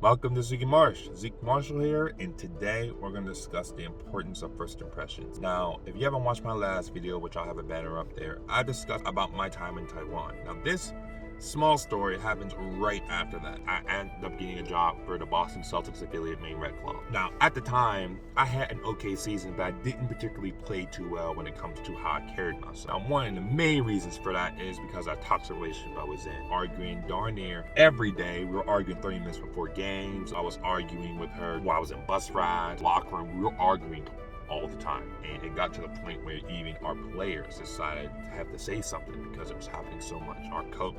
Welcome to Zeke Marsh. Zeke Marshall here, and today we're going to discuss the importance of first impressions. Now, if you haven't watched my last video, which I'll have a banner up there, I discussed about my time in Taiwan. Now, this small story happens right after that. I ended up getting a job for the Boston Celtics affiliate Maine Red Claw. Now, at the time, I had an okay season, but I didn't particularly play too well when it comes to how I carried myself. Now, one of the main reasons for that is because of that toxic relationship I was in. Arguing darn near every day. We were arguing 30 minutes before games. I was arguing with her while I was in bus rides, locker room. We were arguing all the time, and it got to the point where even our players decided to have to say something because it was happening so much.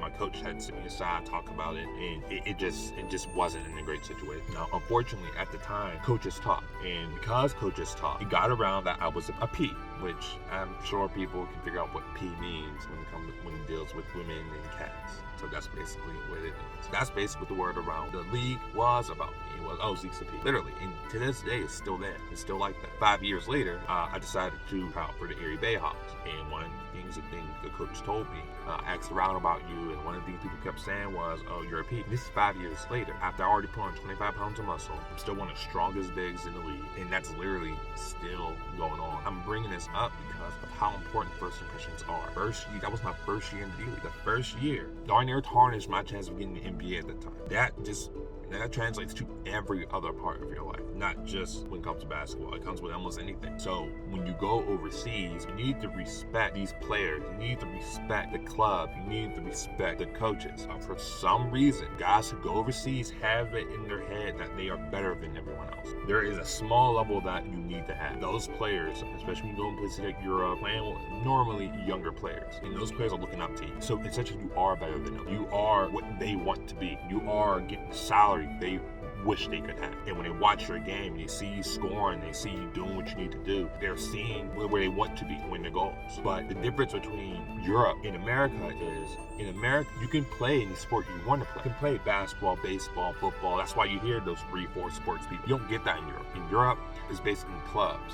My coach had to sit me aside, talk about it, and it just wasn't in a great situation. Now, unfortunately, at the time, coaches talk, and because coaches talk, it got around that I was a P, which I'm sure people can figure out what P means when it deals with women and cats. So that's basically what it means. That's basically what the word around the league was about me. It was, oh, Zeke's a P. Literally. And to this day, it's still there. It's still like that. 5 years later, I decided to try out for the Erie Bayhawks. And one of the things the coach told me, asked around about you, and one of the things people kept saying was, oh, you're a P. And this is 5 years later. After I already put on 25 pounds of muscle, I'm still one of the strongest bigs in the league. And that's literally still going on. I'm bringing this up because of how important first impressions are. That was my first year in the D-League. The first year, darn near tarnished my chance of getting the NBA at the time. That translates to every other part of your life, not just when it comes to basketball. It comes with almost anything. So when you go overseas, you need to respect these players. You need to respect the club. You need to respect the coaches. For some reason, guys who go overseas have it in their head that they are better than everyone else. There is a small level that you need to have. Those players, especially when you go in places like Europe, playing with normally younger players, and those players are looking up to you. So essentially, you are better than them. You are what they want to be. You are getting salary they wish they could have. And when they watch your game and they see you scoring, they see you doing what you need to do, they're seeing where they want to be, win their goals. But the difference between Europe and America is, in America, you can play any sport you want to play. You can play basketball, baseball, football. That's why you hear those 3-4 sports people. You don't get that in Europe. In Europe, it's basically clubs.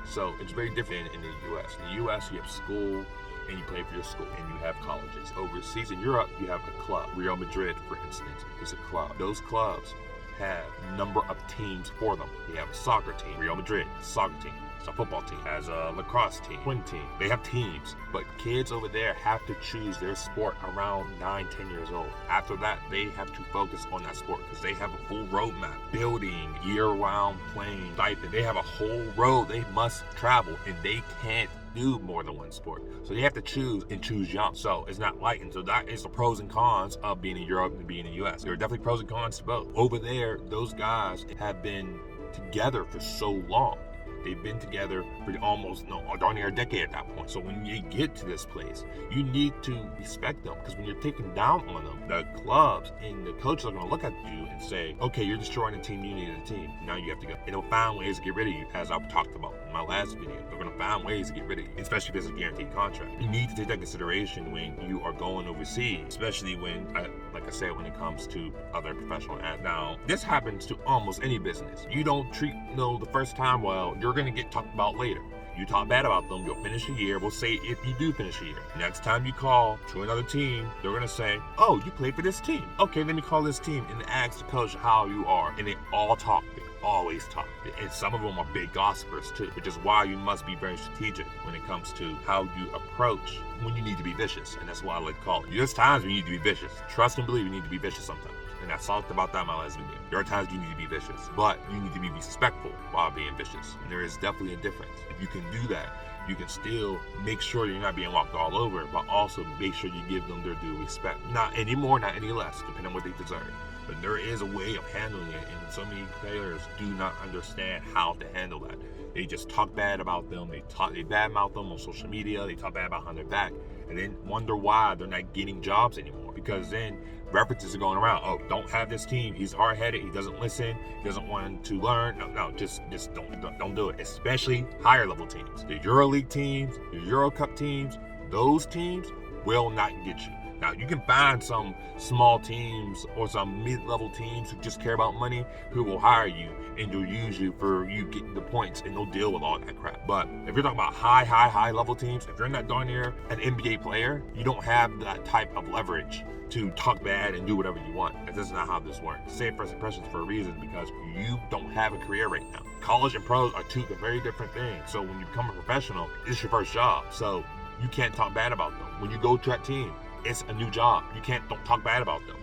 So it's very different in the U.S. In the U.S., you have school, and you play for your school, and you have colleges. Overseas in Europe, you have a club. Real Madrid, for instance, is a club. Those clubs have a number of teams for them. They have a soccer team. Real Madrid, a soccer team. It's a football team. Has a lacrosse team, swim team. They have teams, but kids over there have to choose their sport around 9-10 years old. After that, they have to focus on that sport because they have a full roadmap. Building, year-round playing, stipend. They have a whole road they must travel, and they can't do more than one sport. So they have to choose young. So it's not light. And so that is the pros and cons of being in Europe and being in the US. There are definitely pros and cons to both. Over there, those guys have been together for so long. They've been together for almost darn near a decade at that point. So when you get to this place, you need to respect them, because when you're taking down on them, the clubs and the coaches are going to look at you and say, okay, you're destroying the team, you need a team, now you have to go. And they'll find ways to get rid of you, as I've talked about in my last video. They're going to find ways to get rid of you, especially if it's a guaranteed contract. You need to take that consideration when you are going overseas, especially when, like I said, when it comes to other professional athletes. Now, this happens to almost any business. You don't treat the first time well, you're going to get talked about later. You talk bad about them, you'll finish a year. We'll say if you do finish a year. Next time you call to another team, they're going to say, oh, you played for this team. Okay, let me call this team and ask the coach how you are. And they all talk. They always talk. And some of them are big gossipers too, which is why you must be very strategic when it comes to how you approach when you need to be vicious. And that's what I like to call it. There's times when you need to be vicious. Trust and believe you need to be vicious sometimes. And I talked about that in my last video. There are times you need to be vicious, but you need to be respectful while being vicious. And there is definitely a difference. If you can do that, you can still make sure you're not being walked all over, but also make sure you give them their due respect. Not any more, not any less, depending on what they deserve. But there is a way of handling it, and so many players do not understand how to handle that. They just talk bad about them. They badmouth them on social media. They talk bad behind their back, and then wonder why they're not getting jobs anymore. Because then references are going around. Oh, don't have this team. He's hard-headed. He doesn't listen. He doesn't want to learn. No, just don't do it. Especially higher level teams, the EuroLeague teams, the Euro Cup teams. Those teams will not get you. Now, you can find some small teams or some mid-level teams who just care about money who will hire you and they'll use you for you getting the points and they'll deal with all that crap. But if you're talking about high level teams, if you're not darn near an NBA player, you don't have that type of leverage to talk bad and do whatever you want. That's not how this works. Save first impressions for a reason, because you don't have a career right now. College and pros are two very different things. So when you become a professional, it's your first job. So you can't talk bad about them. When you go to that team, it's a new job. Don't talk bad about them.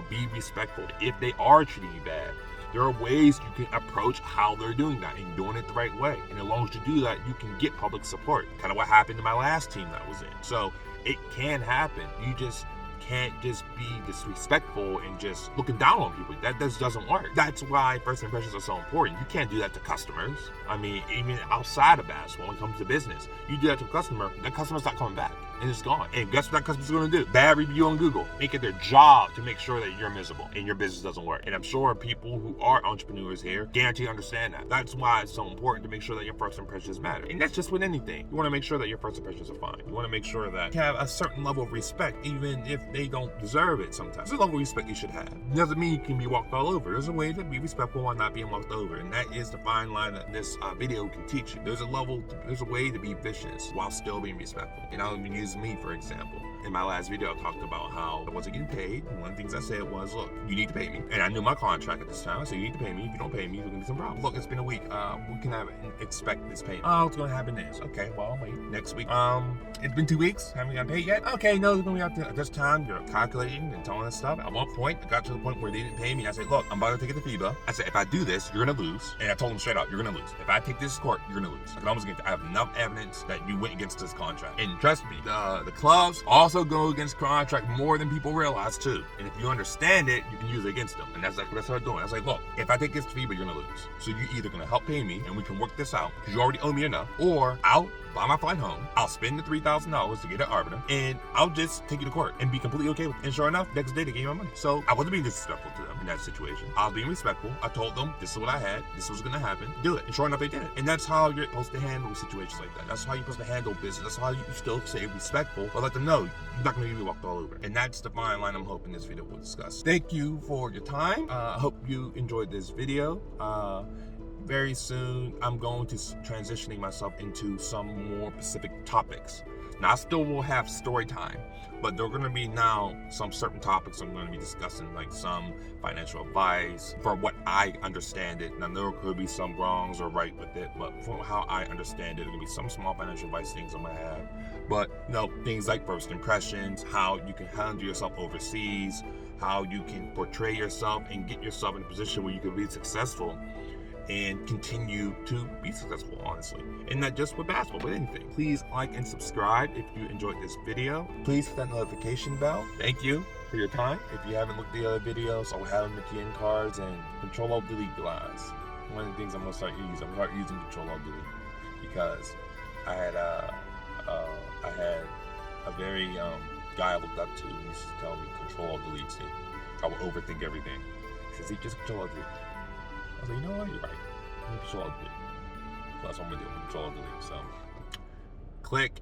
Be respectful. If they are treating you bad, there are ways you can approach how they're doing that and doing it the right way. And as long as you do that, you can get public support. Kind of what happened to my last team that I was in. So it can happen. You just can't just be disrespectful and just looking down on people. That just doesn't work. That's why first impressions are so important. You can't do that to customers. I mean, even outside of basketball, when it comes to business, you do that to a customer, that customer's not coming back and it's gone. And guess what that customer's going to do? Bad review on Google. Make it their job to make sure that you're miserable and your business doesn't work. And I'm sure people who are entrepreneurs here guarantee understand that. That's why it's so important to make sure that your first impressions matter. And that's just with anything. You want to make sure that your first impressions are fine. You want to make sure that you have a certain level of respect, even if they don't deserve it sometimes. There's a level of respect you should have. It doesn't mean you can be walked all over. There's a way to be respectful while not being walked over. And that is the fine line that this video can teach you. There's a way to be vicious while still being respectful. And I'll even use me, for example. In my last video, I talked about how I wasn't getting paid. One of the things I said was, look, you need to pay me. And I knew my contract at this time. I said, you need to pay me. If you don't pay me, there's going to be some problems. Look, it's been a week. We can expect this payment. Oh, it's going to happen this. Okay, well, wait. Next week. It's been 2 weeks. Haven't got paid yet? Okay, no, it's going to be at this time. You're calculating and telling us stuff. At one point, I got to the point where they didn't pay me. I said, look, I'm about to take it to FIBA. I said, if I do this, you're going to lose. And I told them straight out, you're going to lose. If I take this to court, you're going to lose. I have enough evidence that you went against this contract. And trust me, the clubs also go against contract more than people realize too. And if you understand it, you can use it against them. And that's like what I started doing. I was like, look, if I take this to FIBA, you're gonna lose. So you're either gonna help pay me and we can work this out because you already owe me enough, or I'll buy my flight home, I'll spend the $3,000 to get an arbiter, and I'll just take you to court and be completely okay with it. And sure enough, next day they gave me my money. So I wasn't being disrespectful to them in that situation. I was being respectful. I told them this is what I had, this was gonna happen, do it. And sure enough, they did it. And that's how you're supposed to handle situations like that. That's how you're supposed to handle business. That's how you still stay respectful, but let them know you're not gonna be walked all over. And that's the fine line I'm hoping this video will discuss. Thank you for your time. I hope you enjoyed this video. Very soon, I'm going to transitioning myself into some more specific topics. Now, I still will have story time, but there are going to be now some certain topics I'm going to be discussing, like some financial advice for what I understand it. Now, there could be some wrongs or right with it, but from how I understand it, there will be some small financial advice things I'm going to have. But, things like first impressions, how you can handle yourself overseas, how you can portray yourself and get yourself in a position where you can be successful and continue to be successful, honestly. And not just with basketball, but anything. Please like and subscribe if you enjoyed this video. Please hit that notification bell. Thank you for your time. If you haven't looked at the other videos, I'll have them at the end cards and Control-Alt-Delete guys. One of the things I'm gonna start using, Control-Alt-Delete because I had a very guy I looked up to. He used to tell me Control-Alt-Delete. See, I would overthink everything. He says, just Control-Alt-Delete. I was like, you know what? You're right. I'm Control-Alt-Delete. So that's what I'm gonna do. Control-Alt-Delete. So click